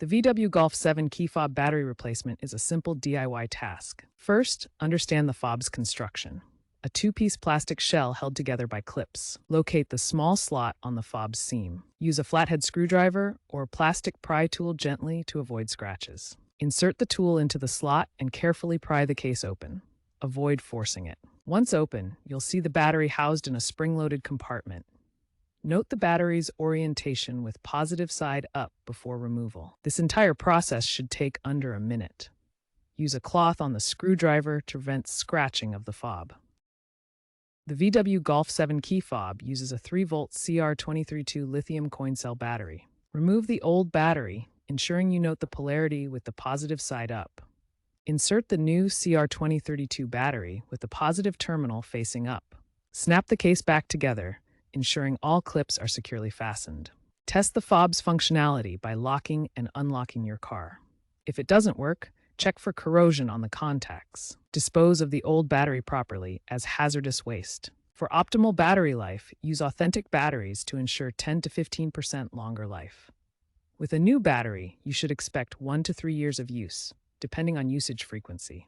The VW Golf 7 key fob battery replacement is a simple DIY task. First, understand the fob's construction. A two-piece plastic shell held together by clips. Locate the small slot on the fob's seam. Use a flathead screwdriver or plastic pry tool gently to avoid scratches. Insert the tool into the slot and carefully pry the case open. Avoid forcing it. Once open, you'll see the battery housed in a spring-loaded compartment. Note the battery's orientation with positive side up before removal. This entire process should take under a minute. Use a cloth on the screwdriver to prevent scratching of the fob. The VW Golf 7 key fob uses a 3-volt CR232 lithium coin cell battery. Remove the old battery, ensuring you note the polarity with the positive side up. Insert the new CR2032 battery with the positive terminal facing up. Snap the case back together, ensuring all clips are securely fastened. Test the fob's functionality by locking and unlocking your car. If it doesn't work, check for corrosion on the contacts. Dispose of the old battery properly as hazardous waste. For optimal battery life, use authentic batteries to ensure 10 to 15% longer life. With a new battery, you should expect 1 to 3 years of use, depending on usage frequency.